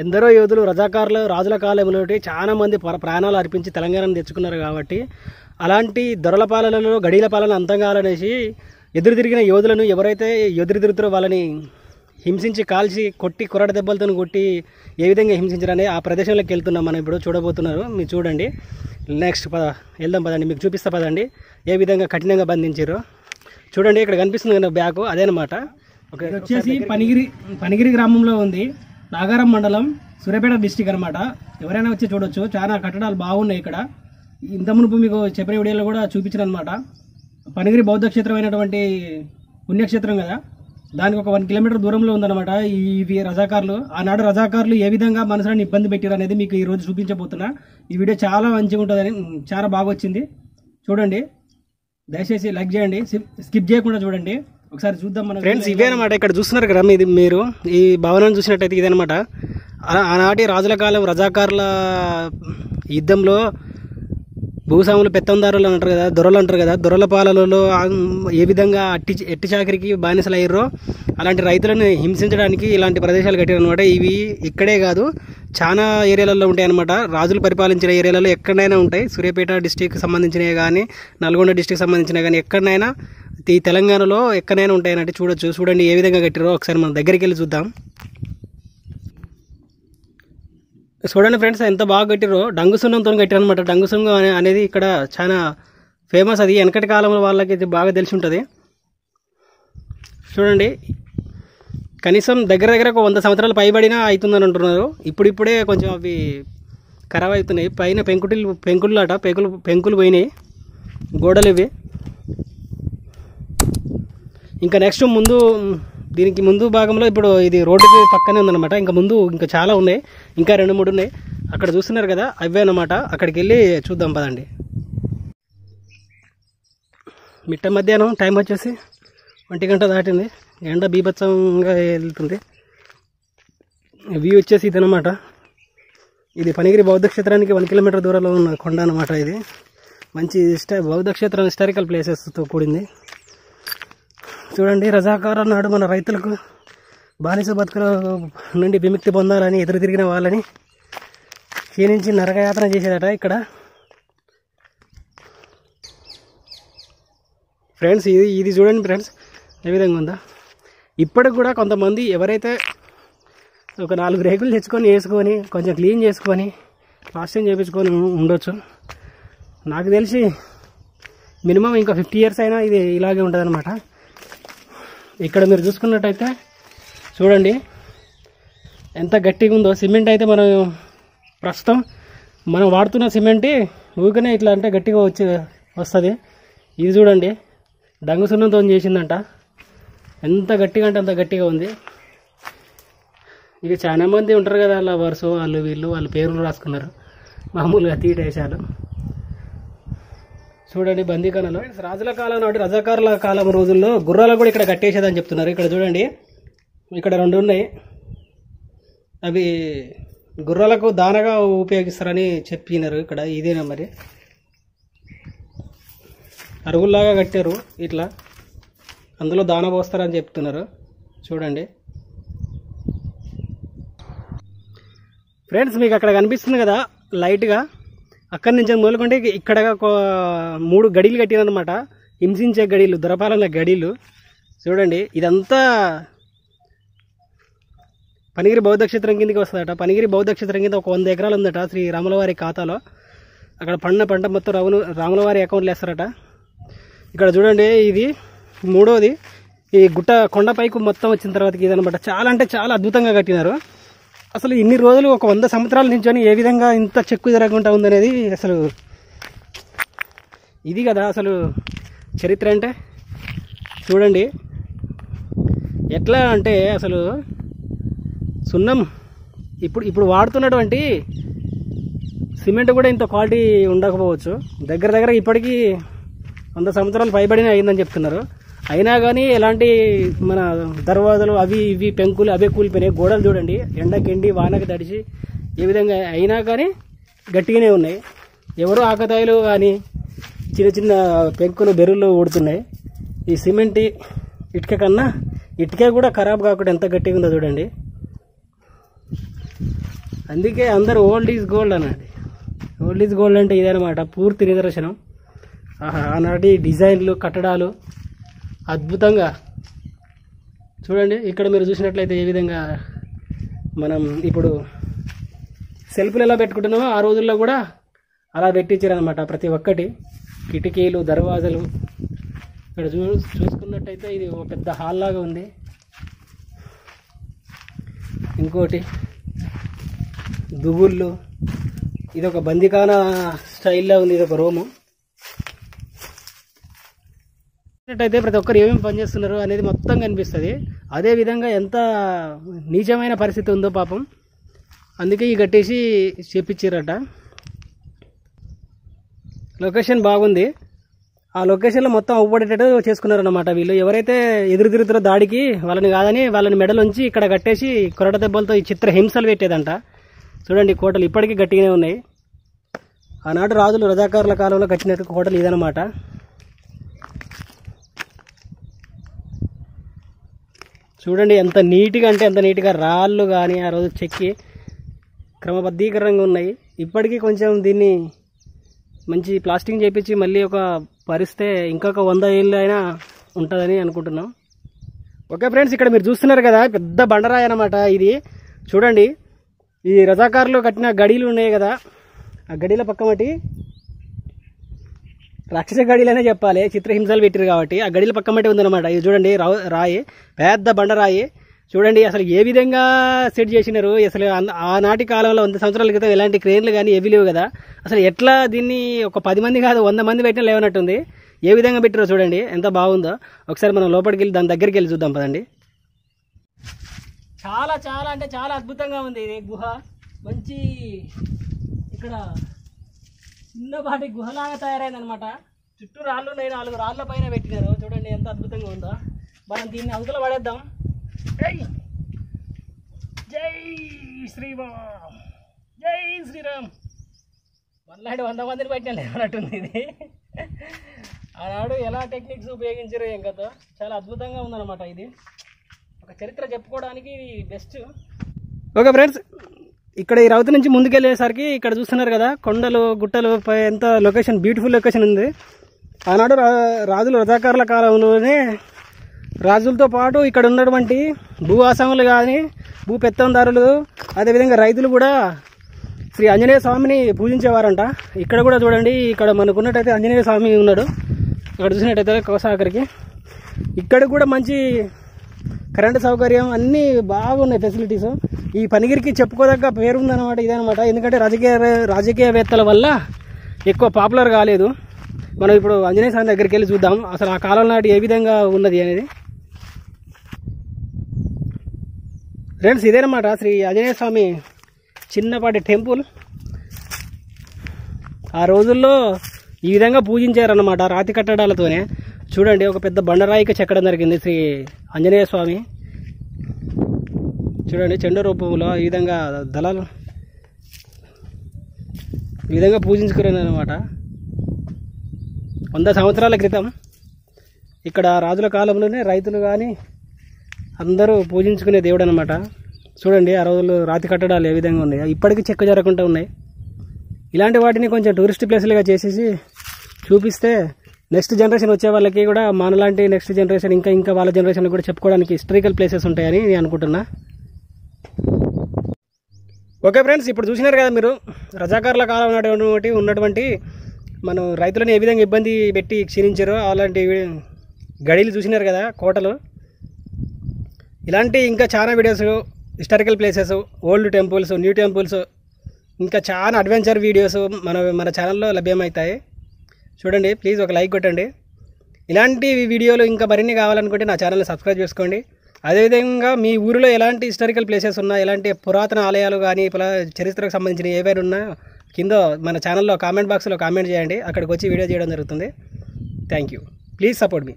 ఎందరో యోధులు రజాకారులు రాజుల కాలంలో చాలా మంది ప్రాణాలు అర్పించి తెలంగాణను తెచ్చుకున్నారు కాబట్టి అలాంటి దొరల పాలనలో గడీల పాలన అంతం కావాలనేసి ఎదురు తిరిగిన యోధులను ఎవరైతే ఎదురు తిరుగుతారో వాళ్ళని హింసించి కాల్చి కొట్టి కొరడ దెబ్బలతో కొట్టి ఏ విధంగా హింసించారని ఆ ప్రదేశంలోకి వెళ్తున్నాం. మనం ఇప్పుడు చూడబోతున్నారు. మీరు చూడండి. నెక్స్ట్ వెళ్దాం పదండి, మీకు చూపిస్తా పదండి ఏ విధంగా కఠినంగా బంధించారో. చూడండి ఇక్కడ కనిపిస్తుంది కదా బ్యాగ్, అదేనమాట. వచ్చేసి పనిగిరి గ్రామంలో ఉంది, నాగారం మండలం, సూర్యాపేట డిస్టిక్ అనమాట. ఎవరైనా వచ్చి చూడొచ్చు. చాలా కట్టడాలు బాగున్నాయి ఇక్కడ. ఇంత మునుపు మీకు చెప్పిన వీడియోలో కూడా చూపించాను అనమాట. పనిగిరి బౌద్ధ క్షేత్రం అయినటువంటి పుణ్యక్షేత్రం కదా, దానికి ఒక 1 కిలోమీటర్ దూరంలో ఉందన్నమాట. ఇవి రజాకారులు, ఆనాడు రజాకారులు ఏ విధంగా మనుషులను ఇబ్బంది పెట్టారు అనేది మీకు ఈరోజు చూపించబోతున్నా. ఈ వీడియో చాలా మంచిగా ఉంటుందని, చాలా బాగా వచ్చింది. చూడండి, దయచేసి లైక్ చేయండి, స్కిప్ చేయకుండా చూడండి. ఒకసారి చూద్దాం మనం. ఫ్రెండ్స్ ఇవే అనమాట ఇక్కడ చూస్తున్నారు కదా ఇది. మీరు ఈ భవనాన్ని చూసినట్టయితే ఇదనమాట. ఆనాటి రాజుల కాలం రజాకారుల యుద్ధంలో భూస్వాములు పెత్తందారులు అంటారు కదా, దొరలు అంటారు కదా, దొరల పాలనలో ఏ విధంగా ఎట్టి చాకరికి బానిసలు అయ్యారో అలాంటి రైతులను హింసించడానికి ఇలాంటి ప్రదేశాలు కట్టారు అనమాట. ఇవి ఇక్కడే కాదు, చాలా ఏరియాలలో ఉంటాయి అనమాట. రాజులు పరిపాలించిన ఏరియాలలో ఎక్కడైనా ఉంటాయి. సూర్యాపేట డిస్టిక్ సంబంధించినవి కానీ, నల్గొండ డిస్టిక్ సంబంధించినవి కానీ, ఎక్కడైనా ఈ తెలంగాణలో ఎక్కడైనా ఉంటాయనంటే చూడొచ్చు. చూడండి ఏ విధంగా కట్టారో ఒకసారి మనం దగ్గరికి వెళ్ళి చూద్దాం. చూడండి ఫ్రెండ్స్ ఎంత బాగా కట్టిరో. డంగు సున్నంతో కట్టారు అనమాట. డంగు సున్నం అనేది ఇక్కడ చాలా ఫేమస్. అది వెనకటి కాలంలో వాళ్ళకి బాగా తెలిసి ఉంటుంది. చూడండి కనీసం దగ్గర ఒక 100 సంవత్సరాలు పైబడినా అవుతుందని అంటున్నారు. ఇప్పుడిప్పుడే కొంచెం అవి ఖరాబ్ అవుతున్నాయి. పైన పెంకులు పోయినాయి గోడలు ఇవి. ఇంకా నెక్స్ట్ దీనికి ముందు భాగంలో ఇప్పుడు ఇది రోడ్డుకి పక్కనే ఉందన్నమాట. ఇంకా చాలా ఉన్నాయి, ఇంకా 2-3 ఉన్నాయి. అక్కడ చూస్తున్నారు కదా, అవే అన్నమాట. అక్కడికి వెళ్ళి చూద్దాం పదండి. మిట్ట మధ్యాహ్నం టైం వచ్చేసి 1 గంట దాటింది. ఎండ బీభత్సంగా వెళ్తుంది. వ్యూ వచ్చేసి ఇదనమాట. ఇది పనిగిరి బౌద్ధ క్షేత్రానికి 1 కిలోమీటర్ దూరంలో ఉన్న కొండ అనమాట. ఇది మంచి బౌద్ధ క్షేత్రం హిస్టారికల్ ప్లేసెస్తో కూడింది. చూడండి, రజాకారు అన్నాడు మన రైతులకు బానిస బతుకుల నుండి విముక్తి పొందాలని ఎదురు తిరిగిన వాళ్ళని క్షీణించి నరకయాతన చేసేదట ఇక్కడ. ఫ్రెండ్స్ ఇది చూడండి ఫ్రెండ్స్ ఏ విధంగా ఉందా. ఇప్పటికి కూడా కొంతమంది ఎవరైతే ఒక 4 రేకులు తెచ్చుకొని వేసుకొని కొంచెం క్లీన్ చేసుకొని వాషింగ్ చేయించుకొని ఉండొచ్చు. నాకు తెలిసి మినిమం ఇంకా 50 ఇయర్స్ అయినా ఇది ఇలాగే ఉంటుంది అనమాట. ఇక్కడ మీరు చూసుకున్నట్టయితే చూడండి ఎంత గట్టిగా ఉందో. సిమెంట్ అయితే ప్రస్తుతం మనం వాడుతున్న సిమెంట్ ఊరికనే ఇట్లా అంటే గట్టిగా వస్తుంది. ఇది చూడండి డంగు సున్నంతో చేసిందంట. ఎంత గట్టిగా అంటే అంత గట్టిగా ఉంది. ఇక చాలా మంది ఉంటారు కదా అలా వరుస వాళ్ళ పేర్లు రాసుకున్నారు మామూలుగా తీటేశాలు. చూడండి బందీఖానాలో రాజుల కాలం నాటి రజాకారుల కాలం రోజుల్లో గుర్రాలు కూడా ఇక్కడ కట్టేసేదని చెప్తున్నారు. ఇక్కడ చూడండి ఇక్కడ 2 ఉన్నాయి. అవి గుర్రాలకు దానగా ఉపయోగిస్తారని చెప్పినారు ఇక్కడ. ఇదేనా మరి అరుగుల్లాగా కట్టారు ఇట్లా, అందులో దాన పోస్తారని చెప్తున్నారు. చూడండి ఫ్రెండ్స్ మీకు అక్కడ కనిపిస్తుంది కదా లైట్గా, అక్కడి నుంచి మొదలుకుంటే ఇక్కడ 3 గడీలు కట్టినమాట. హింసించే గడీలు, దొరపాలన గడీలు. చూడండి ఇదంతా పనిగిరి బౌద్ధ క్షేత్రం కిందకి వస్తుందట. పనిగిరి బౌద్ధ క్షేత్రం కింద ఒక 100 ఎకరాలు ఉందట శ్రీ రాములవారి ఖాతాలో. అక్కడ పంట మొత్తం రాములవారి అకౌంట్లు వేస్తారట. ఇక్కడ చూడండి ఇది 3వది. ఈ కొండపైకి మొత్తం వచ్చిన తర్వాత ఇదనమాట. చాలా అంటే చాలా అద్భుతంగా కట్టినారు. అసలు ఇన్ని రోజులు ఒక 100 సంవత్సరాల నుంచి ఏ విధంగా ఇంత చెక్కు జరగకుండా ఉందనేది అసలు ఇది కదా అసలు చరిత్ర అంటే. చూడండి ఎట్లా అంటే అసలు సున్నం ఇప్పుడు వాడుతున్నటువంటి సిమెంట్ కూడా ఇంత క్వాలిటీ ఉండకపోవచ్చు. దగ్గర ఇప్పటికీ 100 సంవత్సరాలు పైబడిన అయిందని చెప్తున్నారు. అయినా కానీ ఎలాంటి మన దర్వాజలు అవి ఇవి పెంకులు అవే కూలిపోయినాయి. గోడలు చూడండి ఎండకెండి వానకి తడిచి ఏ విధంగా అయినా కానీ గట్టిగానే ఉన్నాయి. ఎవరో ఆకతాయిలు కానీ చిన్న పెంకులు బెర్రులు ఊడుతున్నాయి. ఈ సిమెంట్ ఇటుక కన్నా ఇటుక కూడా ఖరాబ్ కాకుండా ఎంత గట్టిగా ఉందో చూడండి. అందుకే అందరూ ఓల్డ్ ఈజ్ గోల్డ్ అన్నది. ఓల్డ్ ఈజ్ గోల్డ్ అంటే ఇదనమాట, పూర్తి నిదర్శనం. ఆనాటి డిజైన్లు, కట్టడాలు అద్భుతంగా చూడండి. ఇక్కడ మీరు చూసినట్లయితే ఏ విధంగా మనం ఇప్పుడు సెల్ఫ్లు ఎలా పెట్టుకుంటున్నామో ఆ రోజుల్లో కూడా అలా పెట్టించారనమాట. ప్రతి ఒక్కటి కిటికీలు, దర్వాజలు. ఇక్కడ చూసుకున్నట్టయితే ఇది ఒక పెద్ద హాల్ లాగా ఉంది. ఇంకోటి దువ్వుళ్ళు, ఇది ఒక బందిఖానా స్టైల్లో ఉంది. ఇది ఒక రూము. అయితే ప్రతి ఒక్కరు ఏమేమి పనిచేస్తున్నారు అనేది మొత్తం కనిపిస్తుంది. అదేవిధంగా ఎంత నీచమైన పరిస్థితి ఉందో పాపం, అందుకే ఈ కట్టేసి చేపించారట. లొకేషన్ బాగుంది. ఆ లొకేషన్లో మొత్తం అవ్వబడేటట్టు చేసుకున్నారన్నమాట వీళ్ళు. ఎవరైతే ఎదురు తిరుగుతారో దాడికి వాళ్ళని కాదని వాళ్ళని మెడలోంచి ఇక్కడ కట్టేసి కొరట దెబ్బలతో ఈ చిత్ర హింసలు పెట్టేదంట. చూడండి, కోటలు ఇప్పటికీ గట్టిగానే ఉన్నాయి. ఆనాడు రాజులు రజాకారుల కాలంలో కట్టినట్టు కోటలు ఇదనమాట. చూడండి ఎంత నీట్గా అంటే ఎంత నీట్గా రాళ్ళు కానీ ఆ రోజు చెక్కి క్రమబద్ధీకరంగా ఉన్నాయి. ఇప్పటికీ కొంచెం దీన్ని మంచి ప్లాస్టింగ్ చేయించి మళ్ళీ ఒక పరిస్తే ఇంకొక 100 ఏళ్ళు అయినా ఉంటుందని అనుకుంటున్నాం. ఓకే ఫ్రెండ్స్, ఇక్కడ మీరు చూస్తున్నారు కదా పెద్ద బండరాయి అన్నమాట ఇది. చూడండి, ఈ రజాకారులు కట్టిన గడీలు ఉన్నాయి కదా, ఆ గడీల పక్కమటి రాక్షస గడీలనే చెప్పాలి, చిత్రహింసలు పెట్టారు కాబట్టి ఆ గడీల పక్కమటి ఉందన్నమాట. ఇది చూడండి, రాయి, పెద్ద బండరాయి. చూడండి అసలు ఏ విధంగా సెట్ చేసినారు. అసలు ఆనాటి కాలంలో 100 సంవత్సరాల క్రితం ఎలాంటి క్రేన్లు కానీ ఏవి లేవు కదా. అసలు ఎట్లా దీన్ని ఒక 10 మంది కాదు 100 మంది పెట్టినా లేవనట్టుంది. ఏ విధంగా పెట్టారో చూడండి, ఎంత బాగుందో. ఒకసారి మనం లోపలికి వెళ్ళి దాని దగ్గరికి వెళ్ళి చూద్దాం పదండి. చాలా చాలా అంటే చాలా అద్భుతంగా ఉంది ఇది గుహ. మంచి ఇక్కడ చిన్నపాటి గుహలాగా తయారైందనమాట. చుట్టూ రాళ్ళు ఉన్నాయి, 4 రాళ్ళ పైన పెట్టినారు. చూడండి ఎంత అద్భుతంగా ఉందో. మనం దీన్ని అవతల పడేద్దాం. జై జై శ్రీరామ్, జై శ్రీరామ్. మళ్ళీ 100 మందిని పెట్టినా లేవనట్టుంది ఇది. ఆనాడు ఎలా టెక్నిక్స్ ఉపయోగించారు ఏం కదా, చాలా అద్భుతంగా ఉందన్నమాట. ఇది ఒక చరిత్ర చెప్పుకోవడానికి ఇది బెస్ట్. ఓకే ఫ్రెండ్స్, ఇక్కడ ఈ రౌతు నుంచి ముందుకెళ్ళేసరికి ఇక్కడ చూస్తున్నారు కదా కొండలు, గుట్టలు, ఎంత లొకేషన్, బ్యూటిఫుల్ లొకేషన్ ఉంది. ఆనాడు రాజులు రజాకారుల కాలంలోనే రాజులతో పాటు ఇక్కడ ఉన్నటువంటి భూ ఆసాములు కానీ, భూ పెత్తందారులు, అదేవిధంగా రైతులు కూడా శ్రీ ఆంజనేయ స్వామిని పూజించేవారంట. ఇక్కడ కూడా చూడండి, ఇక్కడ మనకున్నట్టయితే ఆంజనేయ స్వామి ఉన్నాడు. ఇక్కడ చూసినట్టయితే కోసాగరికి ఇక్కడ కూడా మంచి కరెంటు సౌకర్యం అన్నీ బాగున్నాయి ఫెసిలిటీస్. ఈ పనిగిరికి చెప్పుకోదగ్గ పేరు ఉందన్నమాట ఇదనమాట. ఎందుకంటే రాజకీయవేత్తల వల్ల ఎక్కువ పాపులర్ కాలేదు. మనం ఇప్పుడు ఆంజనేయ స్వామి దగ్గరికి వెళ్ళి చూద్దాం అసలు ఆ కాలం నాటి ఏ విధంగా ఉన్నది అనేది. ఫ్రెండ్స్, ఇదేనమాట శ్రీ ఆంజనేయ స్వామి చిన్నపాటి టెంపుల్. ఆ రోజుల్లో ఈ విధంగా పూజించారన్నమాట రాతి కట్టడాలతోనే. చూడండి, ఒక పెద్ద బండరాయికి చెక్కడం జరిగింది శ్రీ ఆంజనేయ స్వామి. చూడండి, చెండు రూపంలో ఈ విధంగా దళాలు ఈ విధంగా పూజించుకున్నారన్నమాట. 100 సంవత్సరాల క్రితం ఇక్కడ రాజుల కాలంలోనే రైతులు కానీ అందరూ పూజించుకునే దేవుడు అనమాట. చూడండి, ఆ రోజుల్లో రాతి కట్టడాలు ఏ విధంగా ఉన్నాయి, ఇప్పటికీ చెక్క జరగకుండా ఉన్నాయి. ఇలాంటి వాటిని కొంచెం టూరిస్ట్ ప్లేస్లుగా చేసేసి చూపిస్తే నెక్స్ట్ జనరేషన్ వచ్చే వాళ్ళకి కూడా మనలాంటి నెక్స్ట్ జనరేషన్ ఇంకా వాళ్ళ జనరేషన్ కూడా చెప్పుకోవడానికి హిస్టరికల్ ప్లేసెస్ ఉంటాయని నేను అనుకుంటున్నా. ఓకే ఫ్రెండ్స్, ఇప్పుడు చూసినారు కదా మీరు రజాకారుల కాలం ఉన్నటువంటి మనం రైతులను ఏ విధంగా ఇబ్బంది పెట్టి క్షీణించారో అలాంటి గడిలు చూసినారు కదా, కోటలు. ఇలాంటి ఇంకా చాలా videos, historical places, old temples, new temples, ఇంకా చాలా అడ్వెంచర్ వీడియోస్ మన ఛానల్లో లభ్యమవుతాయి. చూడండి, ప్లీజ్ ఒక లైక్ కొట్టండి. ఇలాంటి వీడియోలు ఇంకా మరిన్ని కావాలనుకుంటే నా ఛానల్ని సబ్స్క్రైబ్ చేసుకోండి. అదేవిధంగా మీ ఊరిలో ఎలాంటి హిస్టారికల్ ప్లేసెస్ ఉన్నా, ఎలాంటి పురాతన ఆలయాలు కానీ చరిత్రకు సంబంధించిన ఏవైనా ఉన్నా కింద మన ఛానల్లో కామెంట్ బాక్స్లో కామెంట్ చేయండి. అక్కడికి వచ్చి వీడియో చేయడం జరుగుతుంది. Thank you. Please support me.